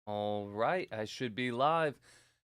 All right, I should be live.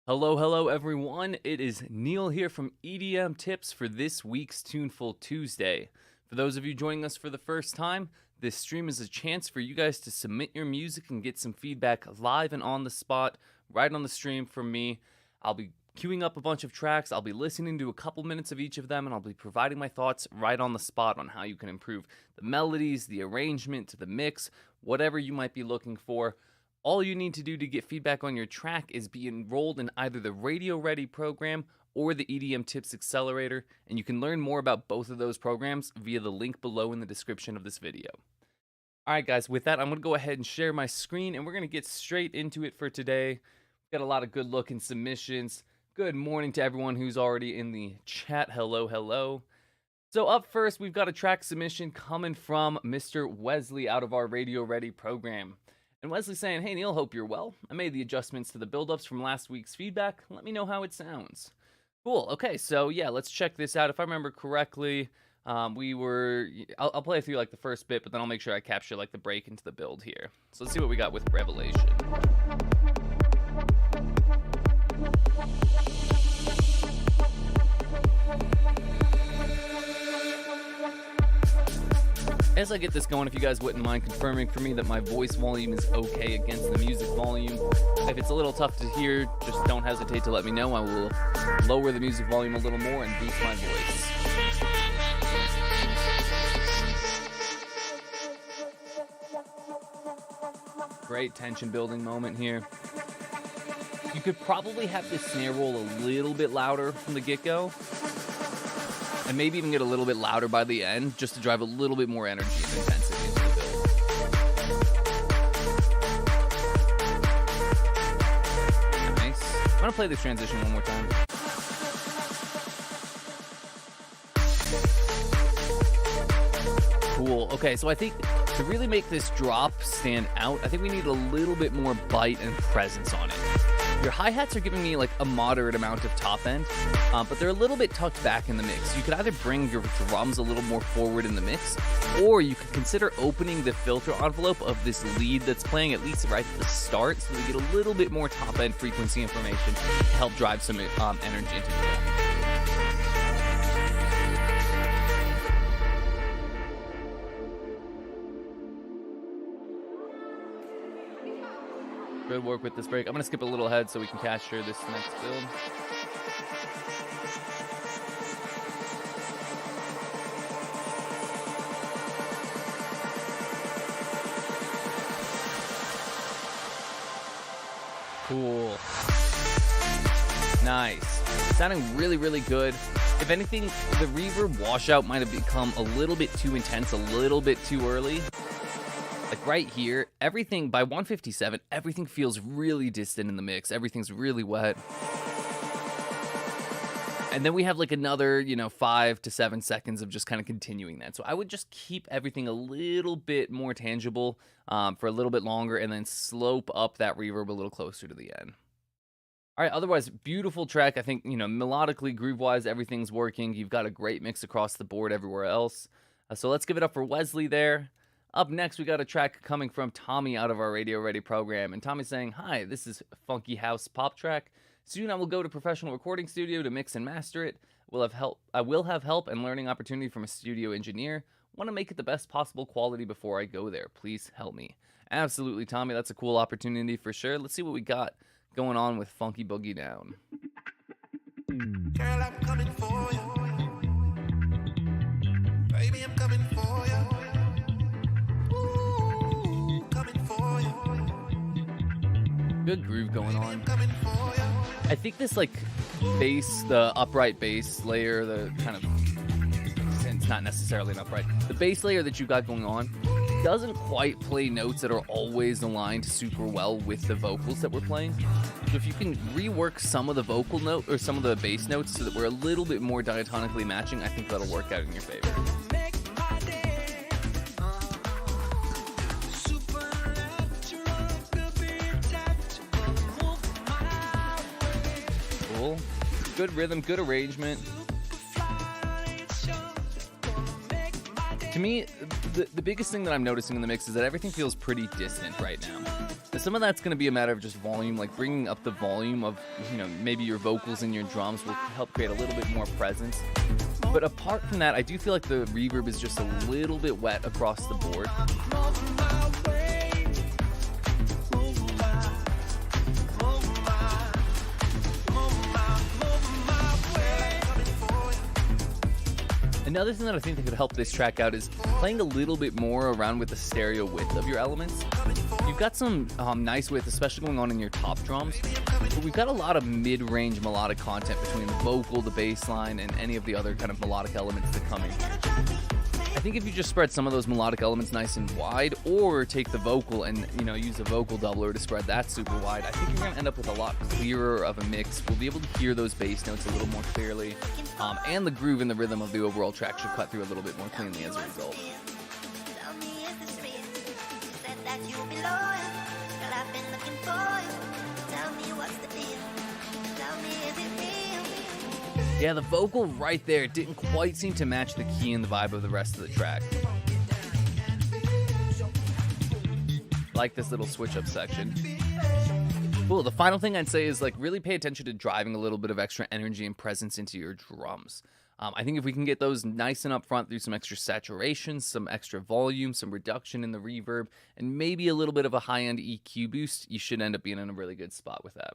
Hello, everyone. It is Neil here from EDM Tips for this week's Tuneful Tuesday. For those of you joining us for the first time, this stream is a chance for you guys to submit your music and get some feedback live and on the spot, right on the stream from me. I'll be queuing up a bunch of tracks. I'll be listening to a couple minutes of each of them, and I'll be providing my thoughts right on the spot on how you can improve the melodies, the arrangement, the mix, whatever you might be looking for. All you need to do to get feedback on your track is be enrolled in either the Radio Ready program or the EDM Tips Accelerator, and you can learn more about both of those programs via the link below in the description of this video. Alright guys, with that, I'm going to go ahead and share my screen, and we're going to get straight into it for today. We've got a lot of good looking submissions. Good morning to everyone who's already in the chat. Hello. So up first, we've got a track submission coming from Mr. Wesley out of our Radio Ready program. And Wesley's saying, hey Neil, hope you're well. I made the adjustments to the build-ups from last week's feedback. Let me know how it sounds. Cool. Okay, so yeah, let's check this out. If I remember correctly, I'll play through like the first bit, but then I'll make sure I capture like the break into the build here. So let's see what we got with Revelation. As I get this going, if you guys wouldn't mind confirming for me that my voice volume is okay against the music volume. If it's a little tough to hear, just don't hesitate to let me know. I will lower the music volume a little more and boost my voice. Great tension building moment here. You could probably have this snare roll a little bit louder from the get-go. And maybe even get a little bit louder by the end, just to drive a little bit more energy and intensity into the build. Nice. I'm gonna play this transition one more time. Cool. Okay, so I think to really make this drop stand out, I think we need a little bit more bite and presence on it. Your hi-hats are giving me like a moderate amount of top end, but they're a little bit tucked back in the mix. You could either bring your drums a little more forward in the mix, or you could consider opening the filter envelope of this lead that's playing at least right at the start, so we get a little bit more top end frequency information to help drive some energy into the track. Good work with this break. I'm going to skip a little ahead so we can capture this next build. Cool. Nice. Sounding really good. If anything, the reverb washout might have become a little bit too intense, a little bit too early. Like right here, everything by 157, everything feels really distant in the mix. Everything's really wet. And then we have like another, 5 to 7 seconds of just kind of continuing that. So I would just keep everything a little bit more tangible for a little bit longer and then slope up that reverb a little closer to the end. All right, otherwise, beautiful track. I think, melodically, groove-wise, everything's working. You've got a great mix across the board everywhere else. So let's give it up for Wesley there. Up next, we got a track coming from Tommy out of our Radio Ready program. And Tommy's saying, hi, this is Funky House Pop track. Soon I will go to professional recording studio to mix and master it. I will have help and learning opportunity from a studio engineer. Want to make it the best possible quality before I go there. Please help me. Absolutely, Tommy. That's a cool opportunity for sure. Let's see what we got going on with Funky Boogie Down. Girl, I'm coming for you. Baby, I'm coming for you. Good groove going on. I think this like bass, the upright bass layer, the kind of, it's not necessarily an upright, the bass layer that you've got going on doesn't quite play notes that are always aligned super well with the vocals that we're playing. So if you can rework some of the vocal note or some of the bass notes so that we're a little bit more diatonically matching, I think that'll work out in your favor. Good rhythm, good arrangement. To me, the biggest thing that I'm noticing in the mix is that everything feels pretty distant right now. And some of that's going to be a matter of just volume, like bringing up the volume of, maybe your vocals and your drums will help create a little bit more presence. But apart from that, I do feel like the reverb is just a little bit wet across the board. Another thing that I think that could help this track out is playing a little bit more around with the stereo width of your elements. You've got some nice width, especially going on in your top drums, but we've got a lot of mid-range melodic content between the vocal, the bass line, and any of the other kind of melodic elements that come in here. I think if you just spread some of those melodic elements nice and wide, or take the vocal and, use a vocal doubler to spread that super wide, I think you're going to end up with a lot clearer of a mix. We'll be able to hear those bass notes a little more clearly, and the groove and the rhythm of the overall track should cut through a little bit more cleanly as a result. Yeah, the vocal right there didn't quite seem to match the key and the vibe of the rest of the track. Like this little switch up section. Cool. The final thing I'd say is really pay attention to driving a little bit of extra energy and presence into your drums. I think if we can get those nice and up front through some extra saturation, some extra volume, some reduction in the reverb, and maybe a little bit of a high-end EQ boost, you should end up being in a really good spot with that.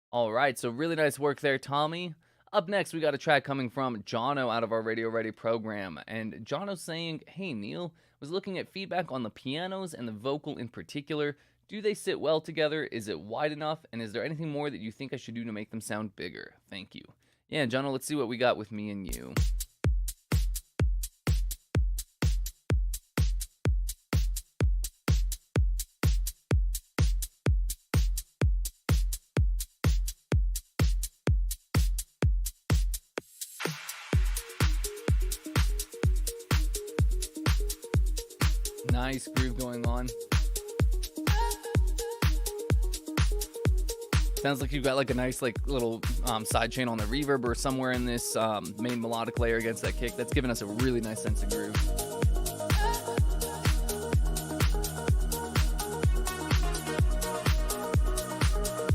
All right, so really nice work there, Tommy. Up next, we got a track coming from Jono out of our Radio Ready program. And Jono's saying, hey, Neil, was looking at feedback on the pianos and the vocal in particular. Do they sit well together? Is it wide enough? And is there anything more that you think I should do to make them sound bigger? Thank you. Yeah, Jono, let's see what we got with Me and You. Nice groove going on. Sounds like you've got a nice little side chain on the reverb or somewhere in this main melodic layer against that kick. That's giving us a really nice sense of groove.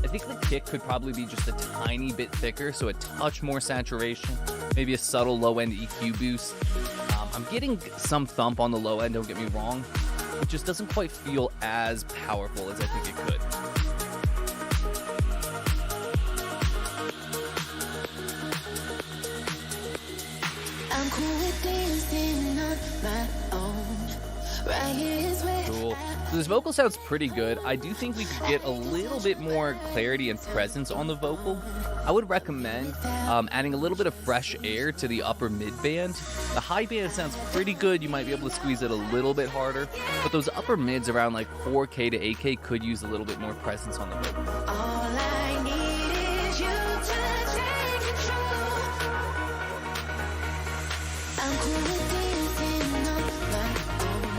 I think the kick could probably be just a tiny bit thicker, so a touch more saturation, maybe a subtle low-end EQ boost. I'm getting some thump on the low end, don't get me wrong. It just doesn't quite feel as powerful as I think it could. I'm cool with dancing on my own. Right here is where Cool. So this vocal sounds pretty good. I do think we could get a little bit more clarity and presence on the vocal. I would recommend adding a little bit of fresh air to the upper mid band. The high band sounds pretty good. You might be able to squeeze it a little bit harder, but those upper mids around 4K to 8K could use a little bit more presence on the vocal. all I need is you to take control. I'm cool with dancing on my own.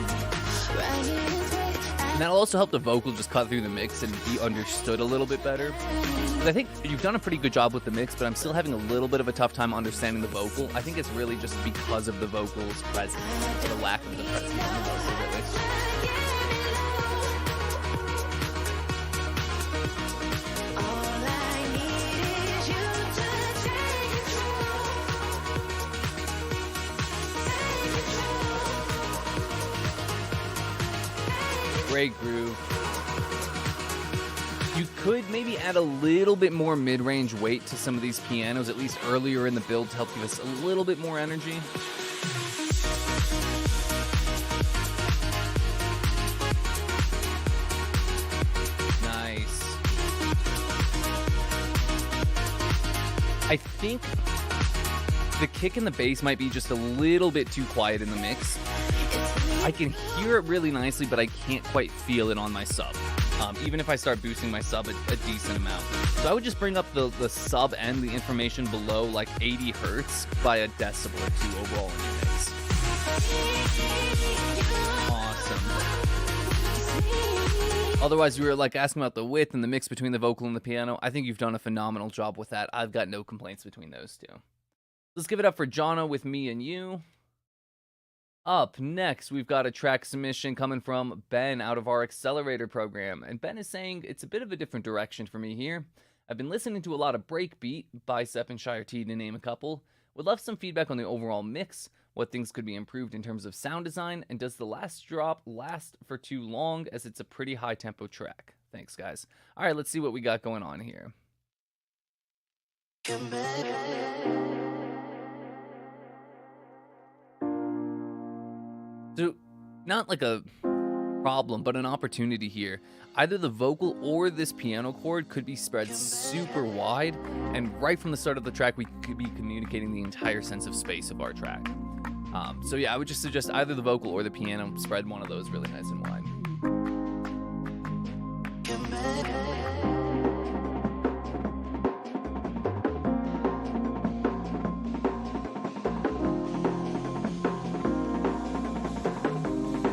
Right here is where And that'll also help the vocal just cut through the mix and be understood a little bit better. But I think you've done a pretty good job with the mix, but I'm still having a little bit of a tough time understanding the vocal. I think it's really just because of the vocal's presence, or the lack of the presence on the vocal, really. all I need is you to take control. Great groove. You could maybe add a little bit more mid-range weight to some of these pianos, at least earlier in the build, to help give us a little bit more energy. Nice. I think the kick and the bass might be just a little bit too quiet in the mix. I can hear it really nicely, but I can't quite feel it on my sub. Even if I start boosting my sub a decent amount. So I would just bring up the sub and the information below 80 hertz by a decibel or two overall in your mix. Awesome. Otherwise, you were asking about the width and the mix between the vocal and the piano. I think you've done a phenomenal job with that. I've got no complaints between those two. Let's give it up for Jono with Me and You. Up next, we've got a track submission coming from Ben out of our Accelerator program. And Ben is saying it's a bit of a different direction for me here. I've been listening to a lot of breakbeat, Bicep and Shire T to name a couple. Would love some feedback on the overall mix, what things could be improved in terms of sound design, and does the last drop last for too long as it's a pretty high tempo track? Thanks, guys. All right, let's see what we got going on here. So, not like a problem, but an opportunity here. Either the vocal or this piano chord could be spread super wide, and right from the start of the track, we could be communicating the entire sense of space of our track. So yeah, I would just suggest either the vocal or the piano spread one of those really nice and wide.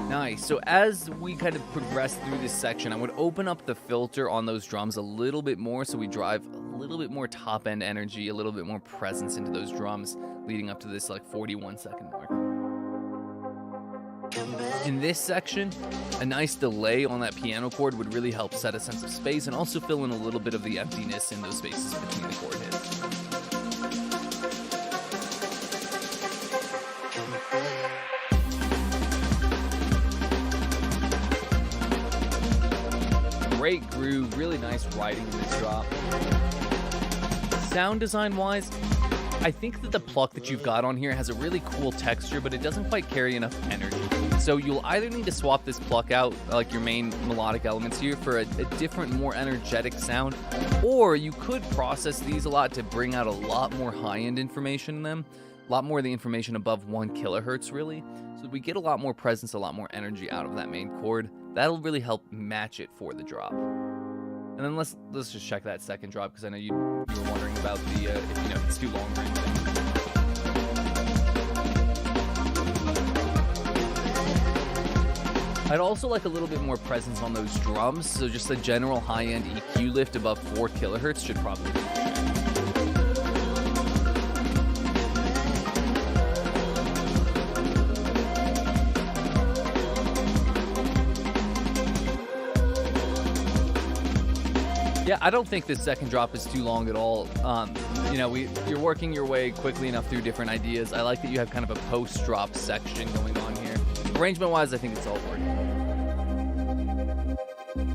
Nice. So as we kind of progress through this section, I would open up the filter on those drums a little bit more so we drive a little bit more top end energy, a little bit more presence into those drums leading up to this like 41-second mark. In this section, a nice delay on that piano chord would really help set a sense of space and also fill in a little bit of the emptiness in those spaces between the chord hits. Great groove, really nice writing in this drop. Sound design wise, I think that the pluck that you've got on here has a really cool texture, but it doesn't quite carry enough energy. So you'll either need to swap this pluck out, like your main melodic elements here, for a different, more energetic sound, or you could process these a lot to bring out a lot more high-end information in them, a lot more of the information above 1 kilohertz really. So we get a lot more presence, a lot more energy out of that main chord. That'll really help match it for the drop. And then let's just check that second drop, because I know you were wondering about the if it's too long or anything. I'd also like a little bit more presence on those drums, so just a general high-end EQ lift above 4 kilohertz should probably be. Yeah, I don't think this second drop is too long at all. You're working your way quickly enough through different ideas. I like that you have kind of a post-drop section going on here. Arrangement-wise, I think it's all working.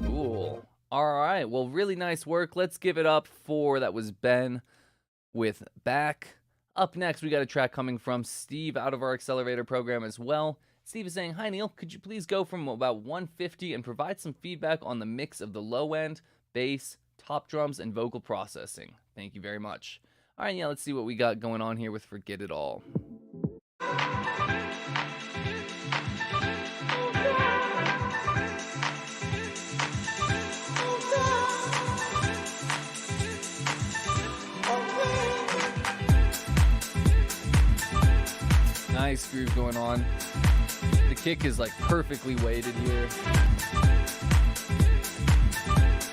Cool. All right, well, really nice work. Let's give it up for, that was Ben with Back. Up next, we got a track coming from Steve out of our Accelerator program as well. Steve is saying, "Hi, Neil. Could you please go from about 150 and provide some feedback on the mix of the low end, bass, top drums, and vocal processing? Thank you very much." All right, yeah, let's see what we got going on here with Forget It All. Nice groove going on. The kick is like perfectly weighted here.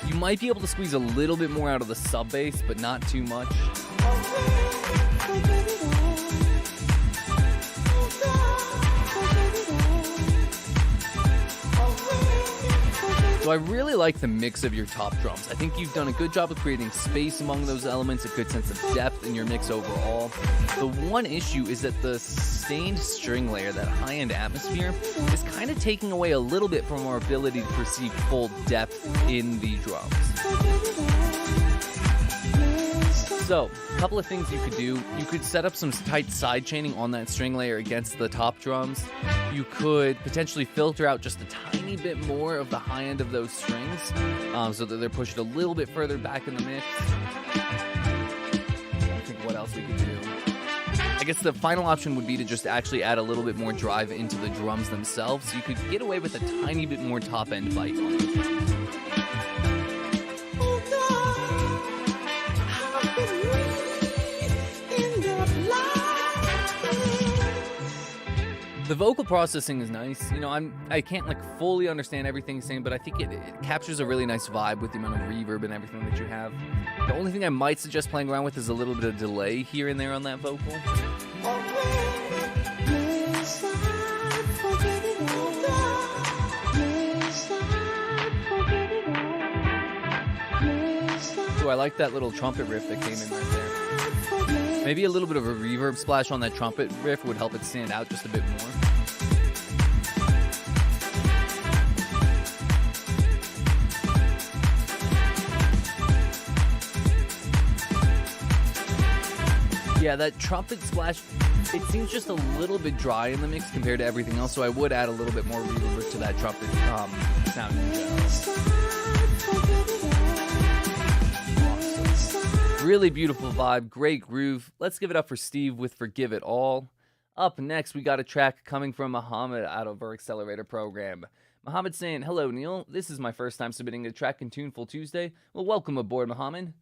You might be able to squeeze a little bit more out of the sub bass, but not too much. So I really like the mix of your top drums. I think you've done a good job of creating space among those elements, a good sense of depth in your mix overall. The one issue is that the sustained string layer, that high-end atmosphere, is kind of taking away a little bit from our ability to perceive full depth in the drums. So, a couple of things you could do. You could set up some tight side chaining on that string layer against the top drums. You could potentially filter out just a tiny bit more of the high end of those strings, so that they're pushed a little bit further back in the mix. I think what else we could do. I guess the final option would be to just actually add a little bit more drive into the drums themselves, so you could get away with a tiny bit more top end bite on those drums. The vocal processing is nice. I can't fully understand everything he's saying, but I think it captures a really nice vibe with the amount of reverb and everything that you have. The only thing I might suggest playing around with is a little bit of delay here and there on that vocal. Ooh, I like that little trumpet riff that came in right there. Maybe a little bit of a reverb splash on that trumpet riff would help it stand out just a bit more. Yeah, that trumpet splash, it seems just a little bit dry in the mix compared to everything else, so I would add a little bit more reverb to that trumpet sound in general. Awesome. Really beautiful vibe, great groove. Let's give it up for Steve with Forgive It All. Up next, we got a track coming from Muhammad out of our Accelerator program. Muhammad saying, "Hello, Neil. This is my first time submitting a track in Tuneful Tuesday. Well, welcome aboard, Muhammad.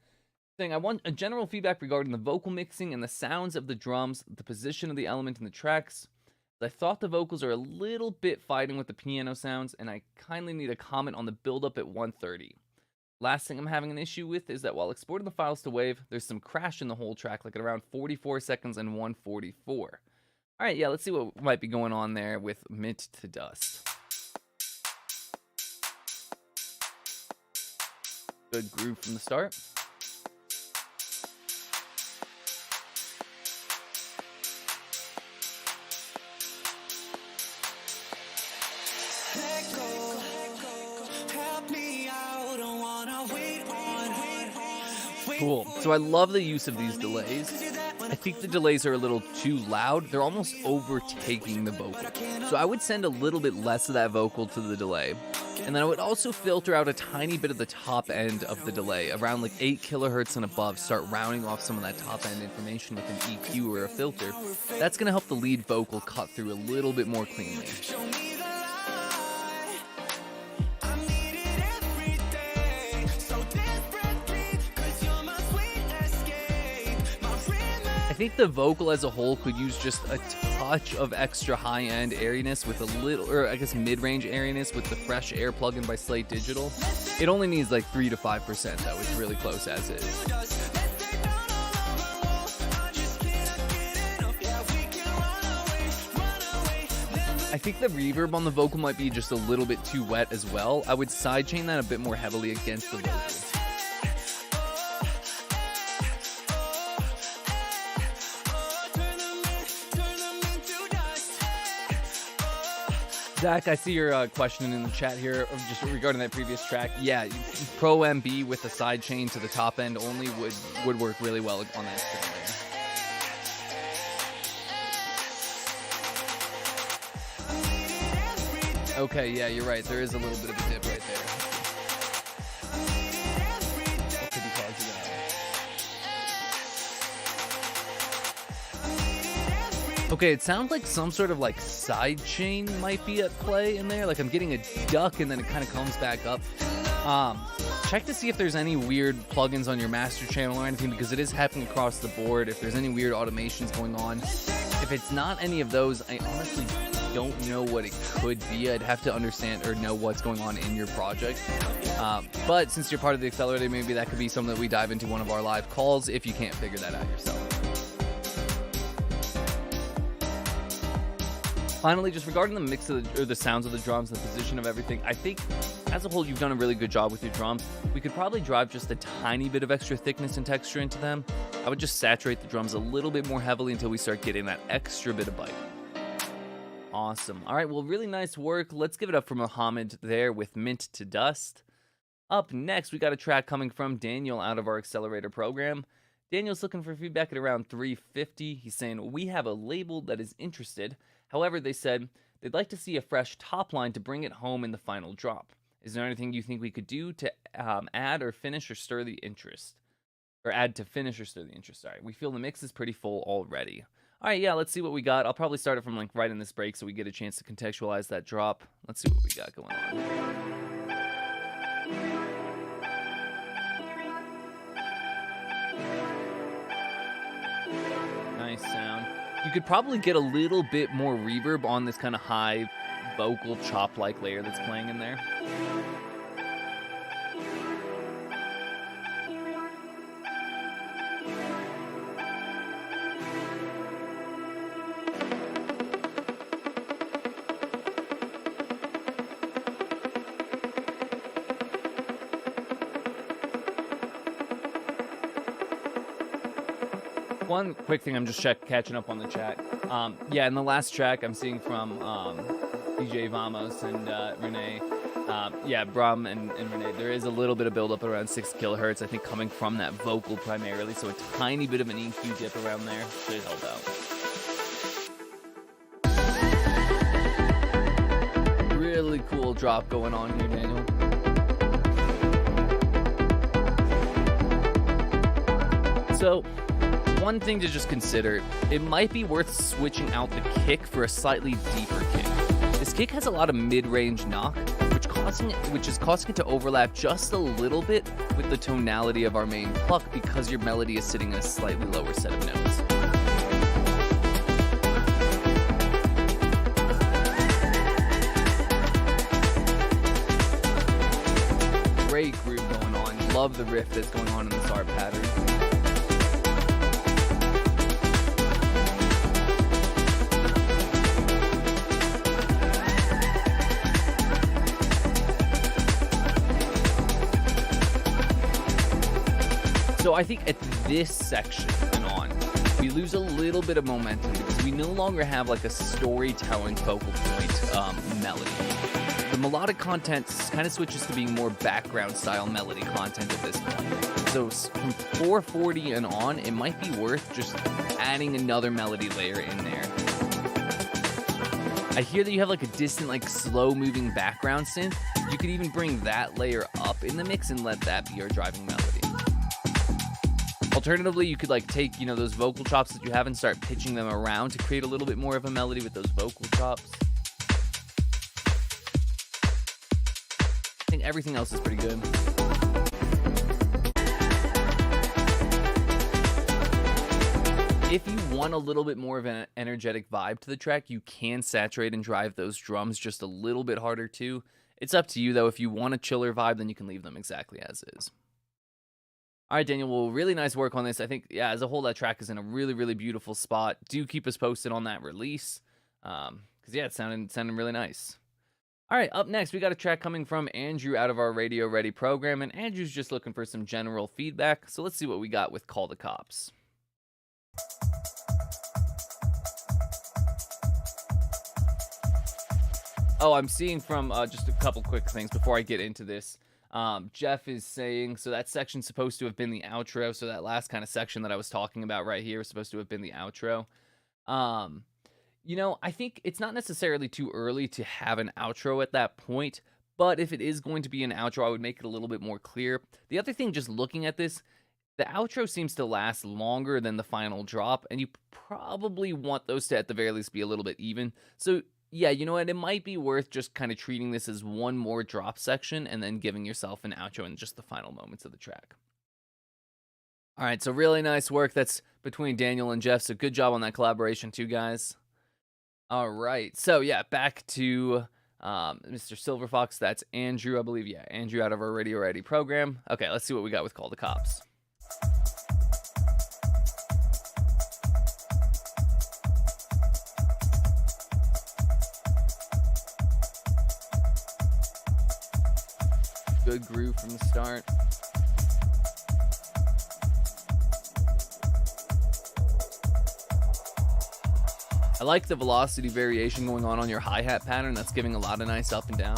I want a general feedback regarding the vocal mixing and the sounds of the drums, the position of the element in the tracks. I thought the vocals are a little bit fighting with the piano sounds, and I kindly need a comment on the build-up at 130. Last thing I'm having an issue with is that while exporting the files to WAV, there's some crash in the whole track, like at around 44 seconds and 144. All right, yeah, let's see what might be going on there with Mint to Dust. Good groove from the start. Cool. So I love the use of these delays. I think the delays are a little too loud. They're almost overtaking the vocal. So I would send a little bit less of that vocal to the delay. And then I would also filter out a tiny bit of the top end of the delay, around like 8 kilohertz and above. Start rounding off some of that top end information with an EQ or a filter. That's going to help the lead vocal cut through a little bit more cleanly. I think the vocal as a whole could use just a touch of extra high-end airiness with a little, or I guess mid-range airiness with the Fresh Air plugin by Slate Digital. It only needs like 3 to 5% though. It's really close as is. I think the reverb on the vocal might be just a little bit too wet as well. I would sidechain that a bit more heavily against the vocal. Zach, I see your question in the chat here just regarding that previous track. Yeah, Pro MB with the side chain to the top end only would work really well on that spin there. Okay, yeah, you're right. There is a little bit of a dip right there. What could be causing that? Okay, it sounds like some sort of like side chain might be at play in there. Like I'm getting a duck and then it kind of comes back up. Check to see if there's any weird plugins on your master channel or anything, because it is happening across the board. If there's any weird automations going on. If it's not any of those, I honestly don't know what it could be. I'd have to understand or know what's going on in your project. But since you're part of the Accelerator, maybe that could be something that we dive into one of our live calls if you can't figure that out yourself. Finally, just regarding the mix of the sounds of the drums and the position of everything, I think as a whole you've done a really good job with your drums. We could probably drive just a tiny bit of extra thickness and texture into them. I would just saturate the drums a little bit more heavily until we start getting that extra bit of bite. Awesome. All right, well, really nice work. Let's give it up for Muhammad there with Mint to Dust. Up next, we got a track coming from Daniel out of our Accelerator program. Daniel's looking for feedback at around 350. He's saying, we have a label that is interested. However, they said they'd like to see a fresh top line to bring it home in the final drop. Is there anything you think we could do to add or finish or stir the interest? Or add to finish or stir the interest, sorry. We feel the mix is pretty full already. All right, yeah, let's see what we got. I'll probably start it from like right in this break so we get a chance to contextualize that drop. Let's see what we got going on. Nice sound. You could probably get a little bit more reverb on this kind of high vocal chop-like layer that's playing in there. one quick thing, I'm just catching up on the chat. Yeah, in the last track, I'm seeing from DJ Vamos and Renee. Yeah, Brum and Renee, there is a little bit of buildup around 6 kilohertz, I think coming from that vocal primarily, so a tiny bit of an EQ dip around there should help out. Really cool drop going on here, Daniel. So, one thing to just consider, it might be worth switching out the kick for a slightly deeper kick. This kick has a lot of mid-range knock, which is causing it to overlap just a little bit with the tonality of our main pluck because your melody is sitting in a slightly lower set of notes. Great groove going on. Love the riff that's going on in this art pattern. So I think at this section and on, we lose a little bit of momentum because we no longer have like a storytelling focal point melody. The melodic content kind of switches to being more background style melody content at this point. So from 440 and on, it might be worth just adding another melody layer in there. I hear that you have like a distant, like slow moving background synth. You could even bring that layer up in the mix and let that be your driving melody. Alternatively, you could like take, those vocal chops that you have and start pitching them around to create a little bit more of a melody with those vocal chops. I think everything else is pretty good. If you want a little bit more of an energetic vibe to the track, you can saturate and drive those drums just a little bit harder too. It's up to you though. If you want a chiller vibe, then you can leave them exactly as is. All right, Daniel, well, really nice work on this. I think, yeah, as a whole, that track is in a really, really beautiful spot. Do keep us posted on that release, because, yeah, it's sounding really nice. All right, up next, we got a track coming from Andrew out of our Radio Ready program, and Andrew's just looking for some general feedback, so let's see what we got with Call the Cops. Oh, I'm seeing from just a couple quick things before I get into this. Jeff is saying, so that section's supposed to have been the outro. So that last kind of section that I was talking about right here was supposed to have been the outro. I think it's not necessarily too early to have an outro at that point, but if it is going to be an outro, I would make it a little bit more clear. The other thing, just looking at this, the outro seems to last longer than the final drop, and you probably want those to at the very least be a little bit even. So yeah, you know what? It might be worth just kind of treating this as one more drop section and then giving yourself an outro in just the final moments of the track. All right, so really nice work. That's between Daniel and Jeff, so good job on that collaboration too, guys. All right, so yeah, back to Mr. Silverfox. That's Andrew, I believe. Yeah, Andrew out of our Radio Ready program. Okay, let's see what we got with Call the Cops. Good groove from the start. I like the velocity variation going on your hi-hat pattern. That's giving a lot of nice up and down.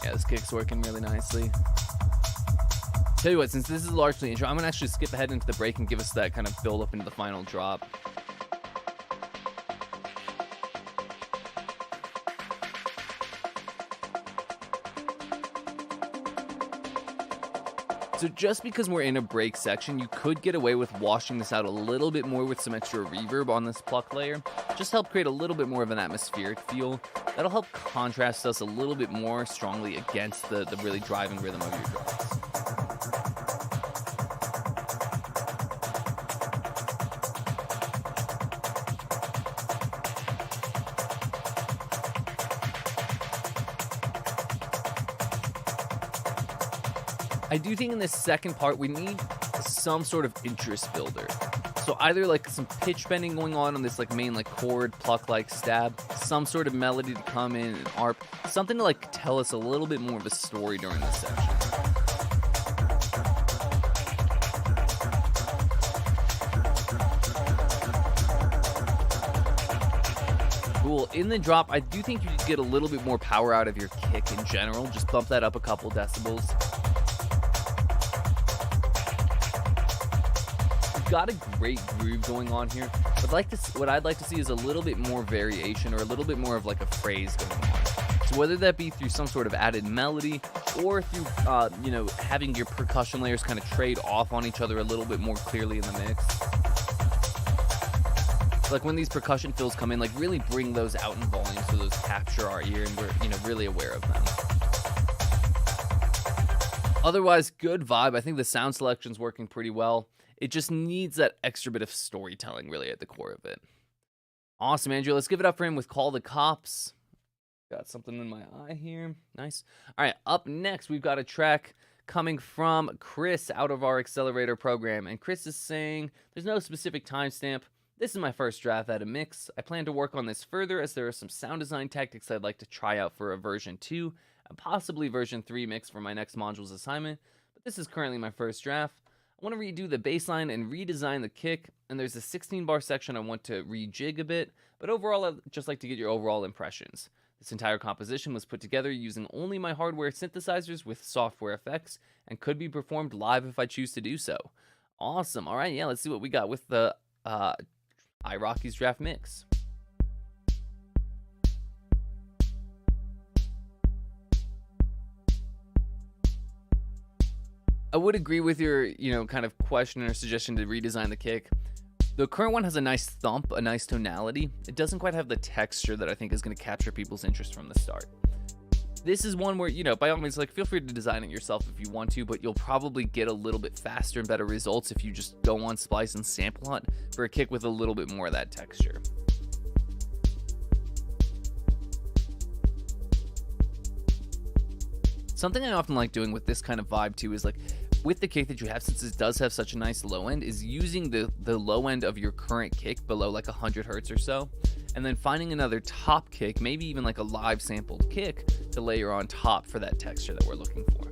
Yeah, this kick's working really nicely. Tell you what, since this is largely intro, I'm going to actually skip ahead into the break and give us that kind of build up into the final drop. So just because we're in a break section, you could get away with washing this out a little bit more with some extra reverb on this pluck layer. Just help create a little bit more of an atmospheric feel. That'll help contrast us a little bit more strongly against the really driving rhythm of your drums. I do think in this second part, we need some sort of interest builder. So either like some pitch bending going on this like main like chord pluck like stab, some sort of melody to come in, an arp, something to like tell us a little bit more of a story during this section. Cool. In the drop, I do think you could get a little bit more power out of your kick in general. Just bump that up a couple decibels. You've got a great groove going on here. What I'd like to see is a little bit more variation or a little bit more of like a phrase going on. So whether that be through some sort of added melody or through, having your percussion layers kind of trade off on each other a little bit more clearly in the mix. Like when these percussion fills come in, like really bring those out in volume so those capture our ear and we're, really aware of them. Otherwise, good vibe. I think the sound selection's working pretty well. It just needs that extra bit of storytelling really at the core of it. Awesome, Andrew. Let's give it up for him with Call the Cops. Got something in my eye here. Nice. All right, up next, we've got a track coming from Chris out of our Accelerator program. And Chris is saying, there's no specific timestamp. This is my first draft at a mix. I plan to work on this further as there are some sound design tactics I'd like to try out for a version 2 and possibly version 3 mix for my next module's assignment, but this is currently my first draft. I want to redo the bass line and redesign the kick, and there's a 16-bar section I want to rejig a bit, but overall I'd just like to get your overall impressions. This entire composition was put together using only my hardware synthesizers with software effects and could be performed live if I choose to do so. Awesome. All right, yeah, let's see what we got with the iRocky's draft mix. I would agree with your, kind of question or suggestion to redesign the kick. The current one has a nice thump, a nice tonality. It doesn't quite have the texture that I think is going to capture people's interest from the start. This is one where, by all means, feel free to design it yourself if you want to, but you'll probably get a little bit faster and better results if you just go on Splice and sample hunt for a kick with a little bit more of that texture. Something I often like doing with this kind of vibe too is with the kick that you have, since it does have such a nice low end, is using the low end of your current kick below 100 hertz or so, and then finding another top kick, maybe even a live sampled kick to layer on top for that texture that we're looking for.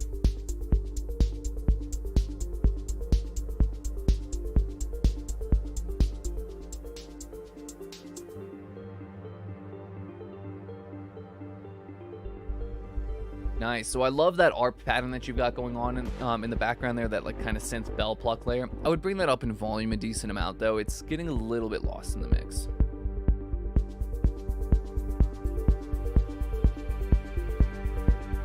Nice. So I love that ARP pattern that you've got going on in the background there, that kind of synth bell pluck layer. I would bring that up in volume a decent amount, though. It's getting a little bit lost in the mix.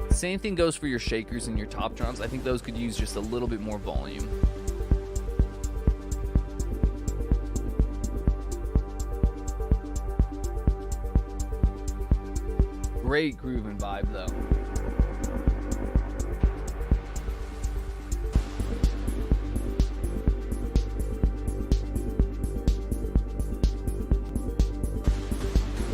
Same thing goes for your shakers and your top drums. I think those could use just a little bit more volume. Great groove and vibe, though.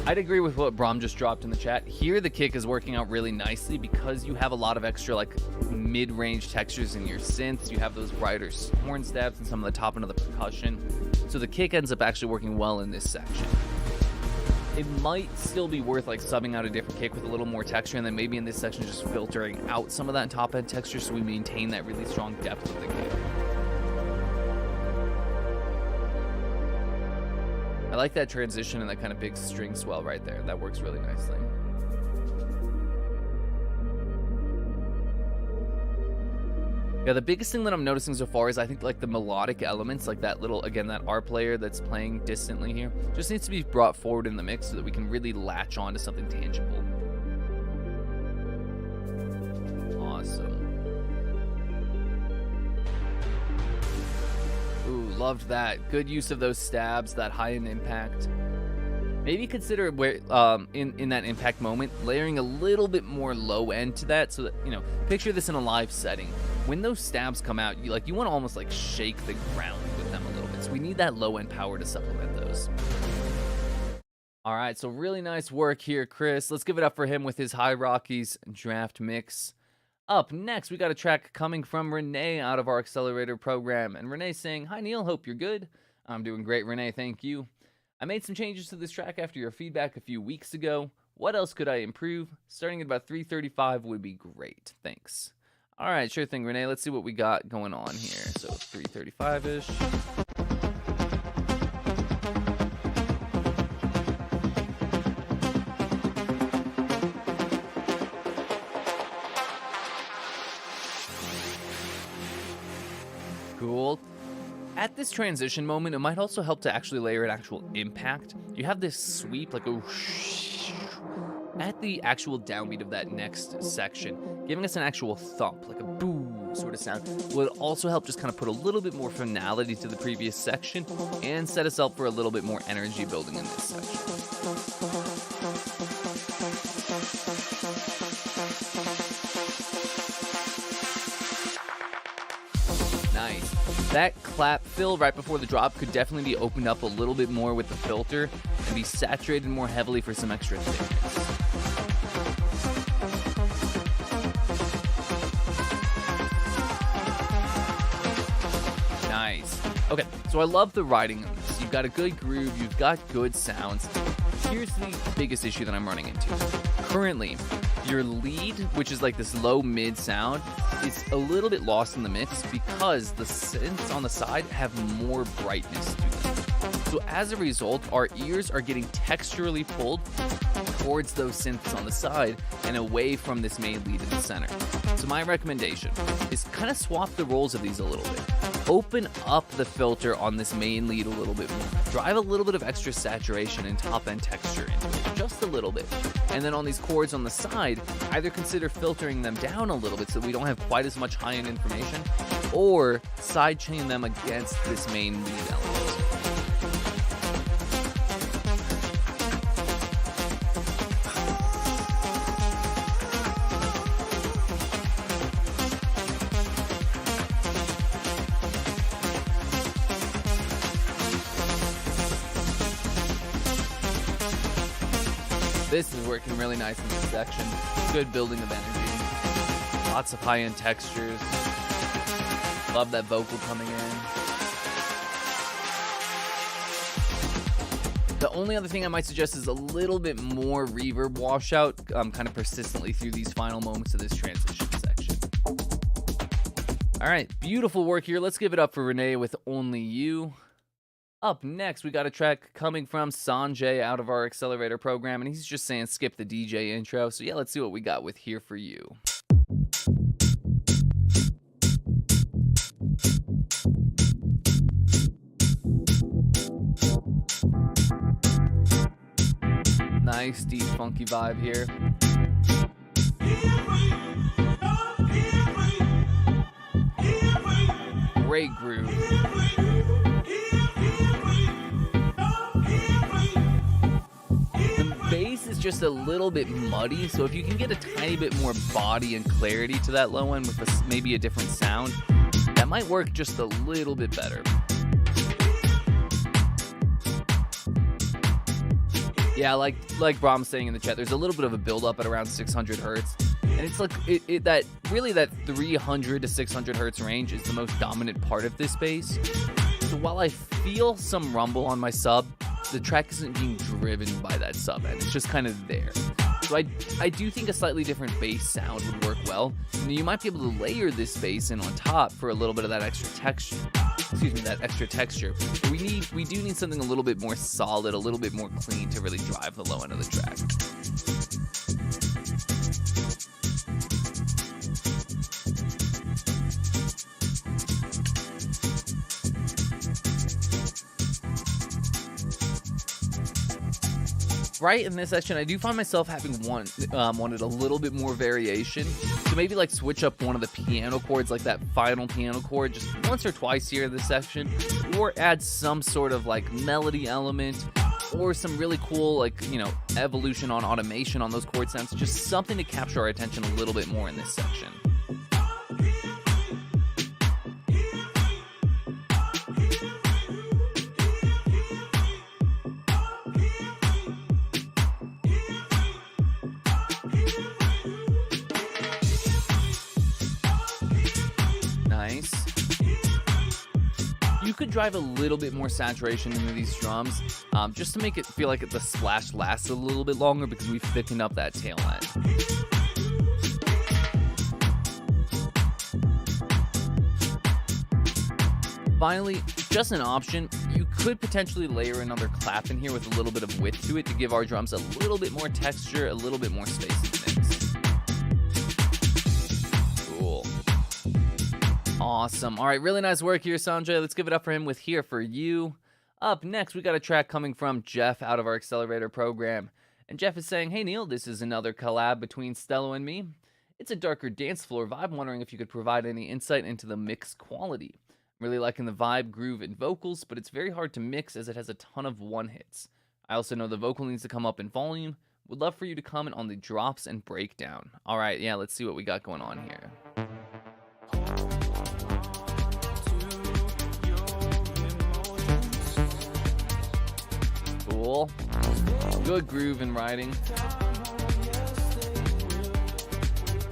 I'd agree with what Brahm just dropped in the chat. Here, the kick is working out really nicely because you have a lot of extra mid-range textures in your synths. You have those brighter horn stabs and some of the top end of the percussion. So the kick ends up actually working well in this section. It might still be worth subbing out a different kick with a little more texture, and then maybe in this section just filtering out some of that top end texture so we maintain that really strong depth of the kick. I like that transition and that kind of big string swell right there. That works really nicely. Yeah, the biggest thing that I'm noticing so far is I think the melodic elements, that little, again, that ARP layer that's playing distantly here, just needs to be brought forward in the mix so that we can really latch on to something tangible. Awesome. Ooh, loved that. Good use of those stabs, that high end impact. Maybe consider where in that impact moment, layering a little bit more low end to that, so that, picture this in a live setting. When those stabs come out, you want to almost shake the ground with them a little bit. So we need that low end power to supplement those. All right, so really nice work here, Chris. Let's give it up for him with his iRocky's draft mix. Up next, we got a track coming from Renee out of our Accelerator program. And Renee's saying, "Hi, Neil. Hope you're good. I'm doing great, Renee, thank you. I made some changes to this track after your feedback a few weeks ago. What else could I improve? Starting at about 3:35 would be great, thanks. All right, sure thing, Renee. Let's see what we got going on here. So 3:35-ish. Cool. At this transition moment, it might also help to actually layer an actual impact. You have this sweep, like a whoosh, at the actual downbeat of that next section, giving us an actual thump, like a boo sort of sound, would also help just kind of put a little bit more finality to the previous section and set us up for a little bit more energy building in this section. Nice. That clap fill right before the drop could definitely be opened up a little bit more with the filter and be saturated more heavily for some extra thickness. Nice. Okay, so I love the writing on this. You've got a good groove, you've got good sounds. Here's the biggest issue that I'm running into. Currently, your lead, which is like this low-mid sound, is a little bit lost in the mix because the synths on the side have more brightness to them. So as a result, our ears are getting texturally pulled towards those synths on the side and away from this main lead in the center. So my recommendation is kind of swap the roles of these a little bit. Open up the filter on this main lead a little bit more. Drive a little bit of extra saturation and top-end texture into it, just a little bit. And then on these chords on the side, either consider filtering them down a little bit so we don't have quite as much high-end information, or sidechain them against this main lead element. This is working really nice in this section. Good building of energy. Lots of high-end textures. Love that vocal coming in. The only other thing I might suggest is a little bit more reverb washout kind of persistently through these final moments of this transition section. All right, beautiful work here. Let's give it up for Renee with Only You. Up next, we got a track coming from Sanjay out of our Accelerator program, and he's just saying skip the DJ intro. So yeah, let's see what we got with Here For You. Nice, deep, funky vibe here. Great groove. Bass is just a little bit muddy, so if you can get a tiny bit more body and clarity to that low end with maybe a different sound, that might work just a little bit better. Yeah, like Brahm's saying in the chat, there's a little bit of a build-up at around 600 hertz, and it's like that 300 to 600 hertz range is the most dominant part of this bass. So while I feel some rumble on my sub, the track isn't being driven by that sub end. It's just kind of there. So I do think a slightly different bass sound would work well. And you might be able to layer this bass in on top for a little bit of that extra texture. That extra texture. We do need something a little bit more solid, a little bit more clean to really drive the low end of the track. Right in this section, I do find myself having wanted a little bit more variation. So maybe like switch up one of the piano chords, like that final piano chord, just once or twice here in this section, or add some sort of like melody element, or some really cool evolution on automation on those chord sounds. Just something to capture our attention a little bit more in this section. could drive a little bit more saturation into these drums, just to make it feel like the splash lasts a little bit longer because we've thickened up that tail end. Finally, just an option, you could potentially layer another clap in here with a little bit of width to it to give our drums a little bit more texture, a little bit more space in the mix. Cool. Awesome. All right, really nice work here, Sanjay. Let's give it up for him with Here For You. Up next, we got a track coming from Jeff out of our Accelerator program. And Jeff is saying, hey Neil, this is another collab between Stello and me. It's a darker dance floor vibe. I'm wondering if you could provide any insight into the mix quality. Really liking the vibe, groove, and vocals, but it's very hard to mix as it has a ton of one-hits. I also know the vocal needs to come up in volume. Would love for you to comment on the drops and breakdown. All right, yeah, let's see what we got going on here. Cool. Good groove and writing.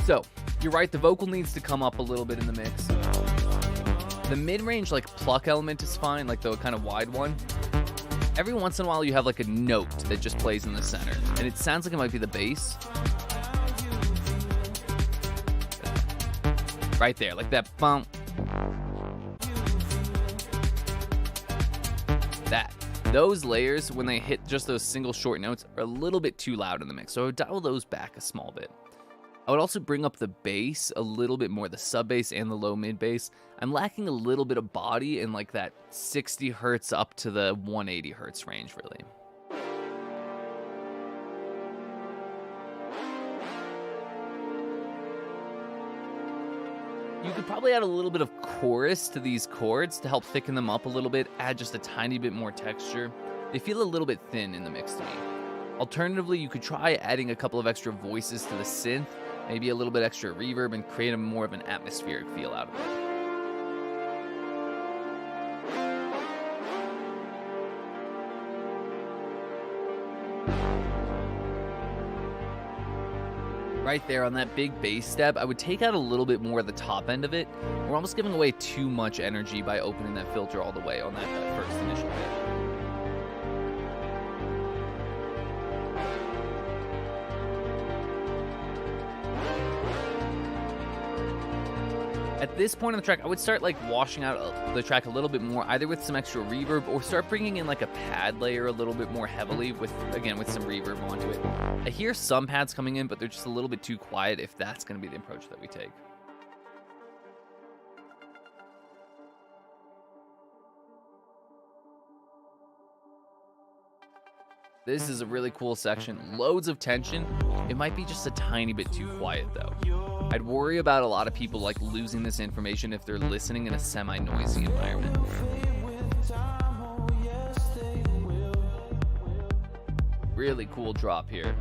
So, you're right, the vocal needs to come up a little bit in the mix. The mid-range, like, pluck element is fine, like the kind of wide one. Every once in a while, you have, like, a note that just plays in the center, and it sounds like it might be the bass. Right there, like that bump. That. Those layers, when they hit just those single short notes, are a little bit too loud in the mix, so I would dial those back a small bit. I would also bring up the bass a little bit more, the sub bass and the low mid bass. I'm lacking a little bit of body in like that 60 hertz up to the 180 hertz range, really. You could probably add a little bit of chorus to these chords to help thicken them up a little bit, add just a tiny bit more texture. They feel a little bit thin in the mix to me. Alternatively, you could try adding a couple of extra voices to the synth, maybe a little bit extra reverb, and create a more of an atmospheric feel out of it. Right there on that big bass step, I would take out a little bit more of the top end of it. We're almost giving away too much energy by opening that filter all the way on that first initial bit. At this point in the track, I would start like washing out the track a little bit more, either with some extra reverb or start bringing in like a pad layer a little bit more heavily with some reverb onto it. I hear some pads coming in, but they're just a little bit too quiet if that's going to be the approach that we take. This is a really cool section. Loads of tension. It might be just a tiny bit too quiet though. I'd worry about a lot of people like losing this information if they're listening in a semi-noisy environment. Really cool drop here.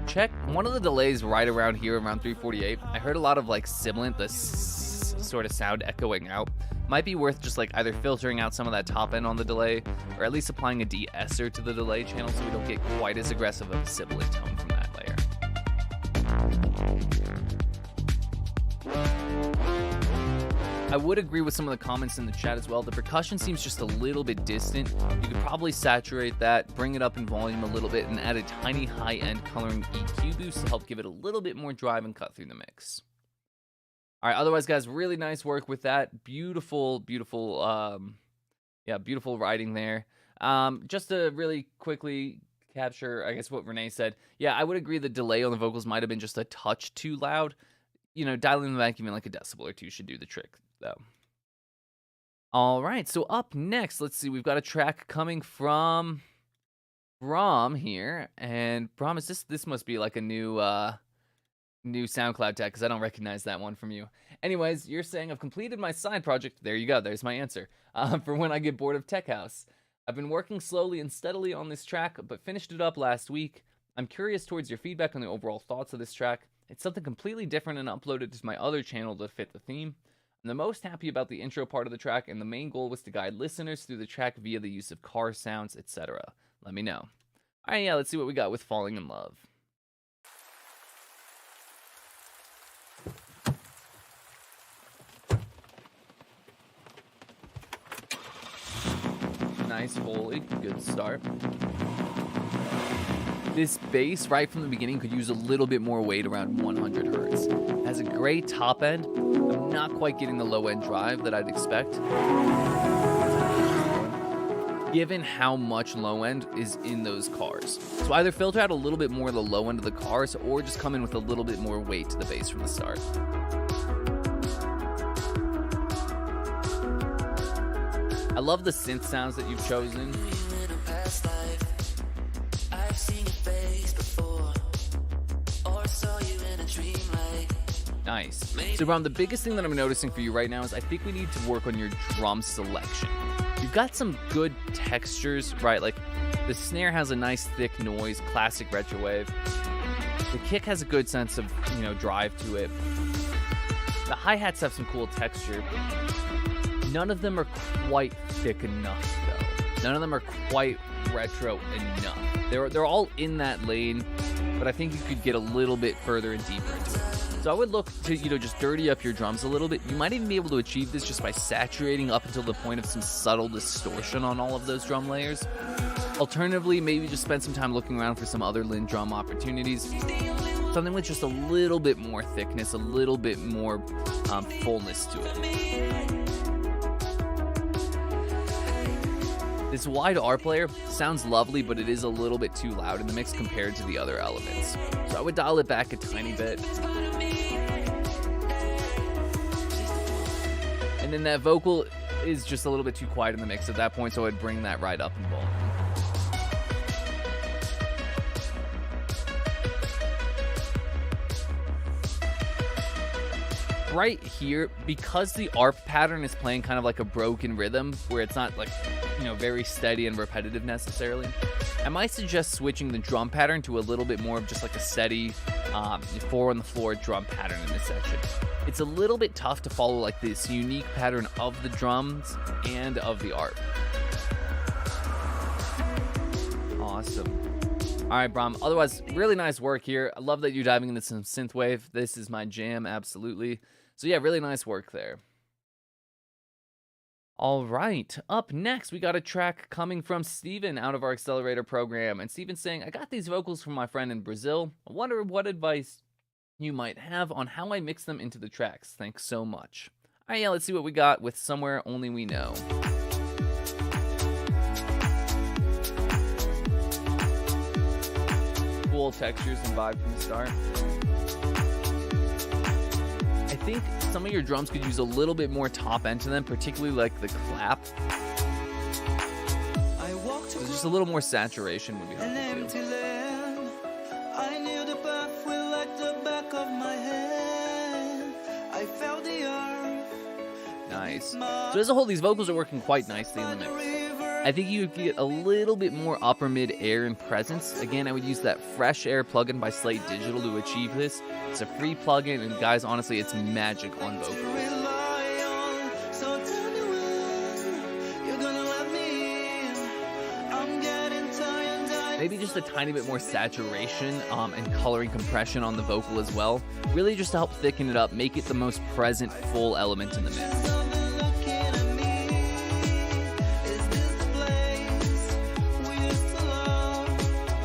Check one of the delays right around here, around 348. I heard a lot of like sibilant, the sort of sound echoing out. Might be worth just like either filtering out some of that top end on the delay, or at least applying a de-esser to the delay channel so we don't get quite as aggressive of a sibilant tone from that layer. I would agree with some of the comments in the chat as well. The percussion seems just a little bit distant. You could probably saturate that, bring it up in volume a little bit, and add a tiny high-end coloring EQ boost to help give it a little bit more drive and cut through the mix. All right, otherwise, guys, really nice work with that. Beautiful, beautiful writing there. Just to really quickly capture, I guess, what Renee said. Yeah, I would agree the delay on the vocals might have been just a touch too loud. You know, dialing them back even like a decibel or two should do the trick, though. All right, so up next, let's see. We've got a track coming from Brom here. And Brom, is this must be like a new SoundCloud tag, because I don't recognize that one from you. Anyways, you're saying I've completed my side project. There you go. There's my answer. For when I get bored of Tech House. I've been working slowly and steadily on this track, but finished it up last week. I'm curious towards your feedback on the overall thoughts of this track. It's something completely different and uploaded to my other channel to fit the theme. I'm the most happy about the intro part of the track, and the main goal was to guide listeners through the track via the use of car sounds, etc. Let me know. All right, yeah, let's see what we got with Falling in Love. Nice Foley. Good start. This bass right from the beginning could use a little bit more weight around 100 hertz. It has a great top end. I'm not quite getting the low end drive that I'd expect, given how much low end is in those cars. So either filter out a little bit more of the low end of the cars or just come in with a little bit more weight to the bass from the start. I love the synth sounds that you've chosen. Nice. So, Brom, the biggest thing that I'm noticing for you right now is I think we need to work on your drum selection. You've got some good textures, right? Like the snare has a nice thick noise, classic retro wave. The kick has a good sense of, drive to it. The hi-hats have some cool texture. None of them are quite thick enough, though. None of them are quite retro enough. They're all in that lane, but I think you could get a little bit further and deeper into it. So I would look to, just dirty up your drums a little bit. You might even be able to achieve this just by saturating up until the point of some subtle distortion on all of those drum layers. Alternatively, maybe just spend some time looking around for some other Lin drum opportunities. Something with just a little bit more thickness, a little bit more fullness to it. This wide R player sounds lovely, but it is a little bit too loud in the mix compared to the other elements. So I would dial it back a tiny bit. And then that vocal is just a little bit too quiet in the mix at that point, so I'd bring that right up in volume. Right here, because the ARP pattern is playing kind of like a broken rhythm, where it's not like, very steady and repetitive necessarily, I might suggest switching the drum pattern to a little bit more of just like a steady 4 on the floor drum pattern in this section. It's a little bit tough to follow like this unique pattern of the drums and of the ARP. Awesome. All right, Brom. Otherwise, really nice work here. I love that you're diving into some synthwave. This is my jam, absolutely. So yeah, really nice work there. All right, up next, we got a track coming from Steven out of our Accelerator program. And Steven's saying, I got these vocals from my friend in Brazil. I wonder what advice you might have on how I mix them into the tracks. Thanks so much. All right, yeah, let's see what we got with Somewhere Only We Know. Cool textures and vibe from the start. I think some of your drums could use a little bit more top end to them, particularly like the clap. So just a little more saturation would be helpful too. I knew the path will like the back of my hand. I felt the earth. Nice. So as a whole, these vocals are working quite nicely in the mix. I think you could get a little bit more upper mid air and presence. Again, I would use that Fresh Air plugin by Slate Digital to achieve this. It's a free plugin, and guys, honestly, it's magic on vocals. Maybe just a tiny bit more saturation and coloring compression on the vocal as well. Really just to help thicken it up, make it the most present full element in the mix.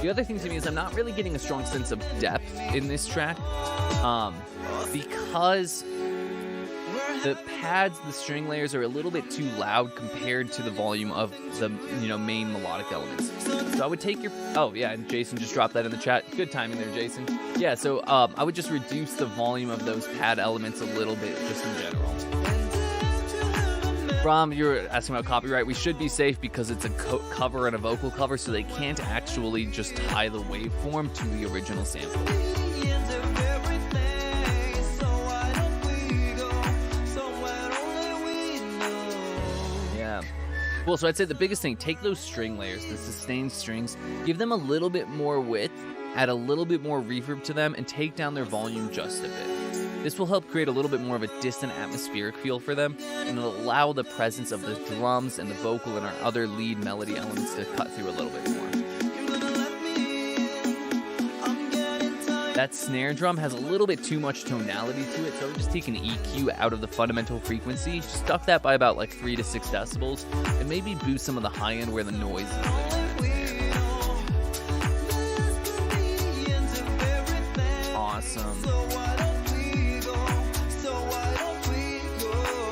The other thing to me is I'm not really getting a strong sense of depth in this track because the pads, the string layers are a little bit too loud compared to the volume of the main melodic elements. So I would take your... Oh, yeah, and Jason just dropped that in the chat. Good timing there, Jason. Yeah, so I would just reduce the volume of those pad elements a little bit just in general. Brom, you're asking about copyright. We should be safe because it's a cover and a vocal cover, so they can't actually just tie the waveform to the original sample. Yeah. Cool, so I'd say the biggest thing, take those string layers, the sustained strings, give them a little bit more width, add a little bit more reverb to them, and take down their volume just a bit. This will help create a little bit more of a distant atmospheric feel for them, and it'll allow the presence of the drums and the vocal and our other lead melody elements to cut through a little bit more. that snare drum has a little bit too much tonality to it, so I would just take an EQ out of the fundamental frequency, just duck that by about like 3 to 6 decibels, and maybe boost some of the high end where the noise is there. Awesome.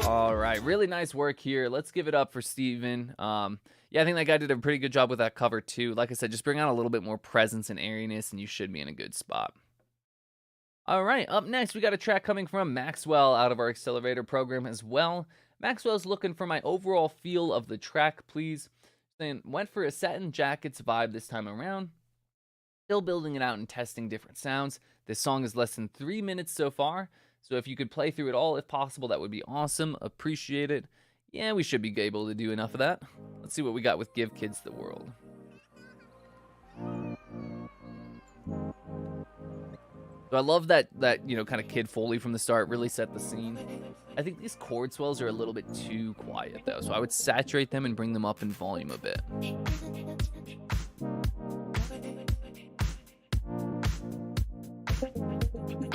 All right, really nice work here. Let's give it up for Steven. Yeah, I think that guy did a pretty good job with that cover too. Like I said, just bring out a little bit more presence and airiness, and you should be in a good spot. All right, up next, we got a track coming from Maxwell out of our Accelerator program as well. Maxwell's looking for my overall feel of the track, please. Saying, went for a satin jackets vibe this time around. Still building it out and testing different sounds. This song is less than 3 minutes so far, so if you could play through it all, if possible, that would be awesome. Appreciate it. Yeah, we should be able to do enough of that. Let's see what we got with Give Kids the World. So I love that you know, kind of kid Foley from the start, really set the scene. I think these chord swells are a little bit too quiet though, so I would saturate them and bring them up in volume a bit.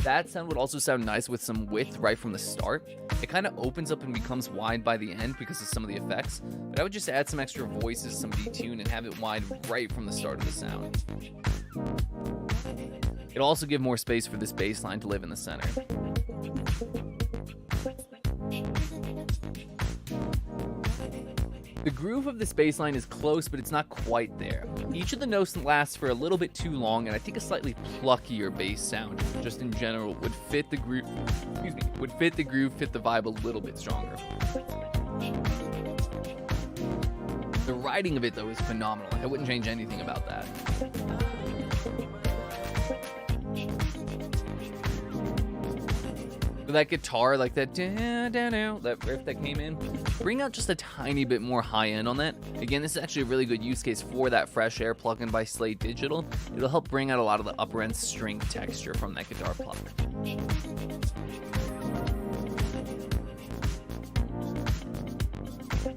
That sound would also sound nice with some width right from the start. It kind of opens up and becomes wide by the end because of some of the effects, but I would just add some extra voices, some detune, and have it wide right from the start of the sound. It'll also give more space for this bass line to live in the center. The groove of this bass line is close, but it's not quite there. Each of the notes lasts for a little bit too long, and I think a slightly pluckier bass sound, just in general, would fit the groove. Fit the vibe a little bit stronger. The writing of it though is phenomenal. Like, I wouldn't change anything about that. That guitar, like that riff that came in, bring out just a tiny bit more high end on that. Again, this is actually a really good use case for that Fresh Air plugin by Slate Digital. It'll help bring out a lot of the upper end string texture from that guitar plug.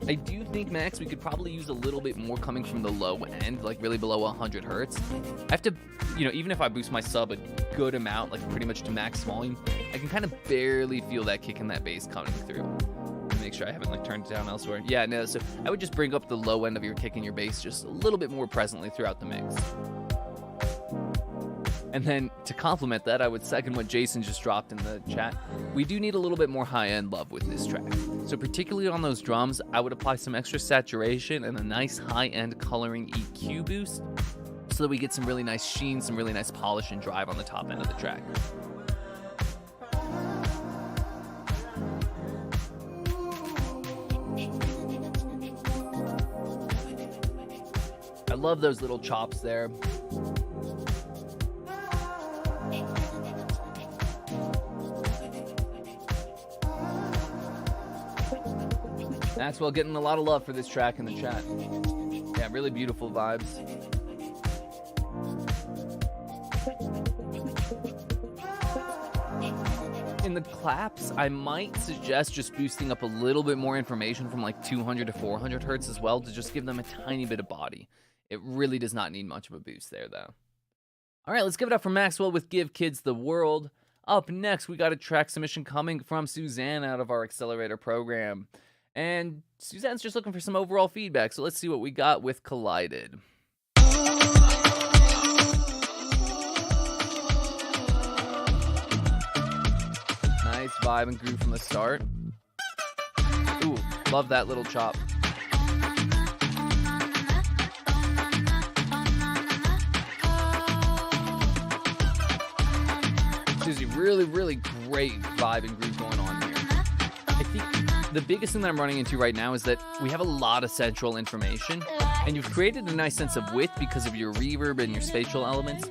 I do think, Max, we could probably use a little bit more coming from the low end, like really below 100 hertz. I have to, you know, even if I boost my sub a good amount, like pretty much to max volume, I can kind of barely feel that kick in that bass coming through. Make sure I haven't like turned it down elsewhere. Yeah, no, so I would just bring up the low end of your kick in your bass just a little bit more presently throughout the mix. And then to complement that, I would second what Jason just dropped in the chat. We do need a little bit more high-end love with this track. So particularly on those drums, I would apply some extra saturation and a nice high-end coloring EQ boost so that we get some really nice sheen, some really nice polish and drive on the top end of the track. I love those little chops there. Maxwell getting a lot of love for this track in the chat. Yeah, really beautiful vibes. In the claps, I might suggest just boosting up a little bit more information from like 200 to 400 hertz as well to just give them a tiny bit of body. It really does not need much of a boost there, though. All right, let's give it up for Maxwell with Give Kids the World. Up next, we got a track submission coming from Suzanne out of our Accelerator program. And Suzanne's just looking for some overall feedback, so let's see what we got with Collided. Nice vibe and groove from the start. Ooh, love that little chop. Susie, really, really great vibe and groove going on here. I think the biggest thing that I'm running into right now is that we have a lot of central information, and you've created a nice sense of width because of your reverb and your spatial elements.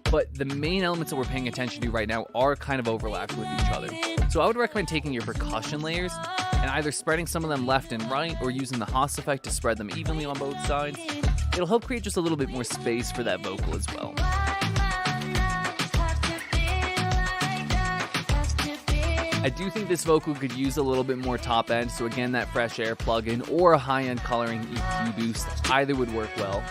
But the main elements that we're paying attention to right now are kind of overlapped with each other. So I would recommend taking your percussion layers and either spreading some of them left and right or using the Haas effect to spread them evenly on both sides. It'll help create just a little bit more space for that vocal as well. I do think this vocal could use a little bit more top end, so again, that Fresh Air plugin or a high-end coloring EQ boost, either would work well.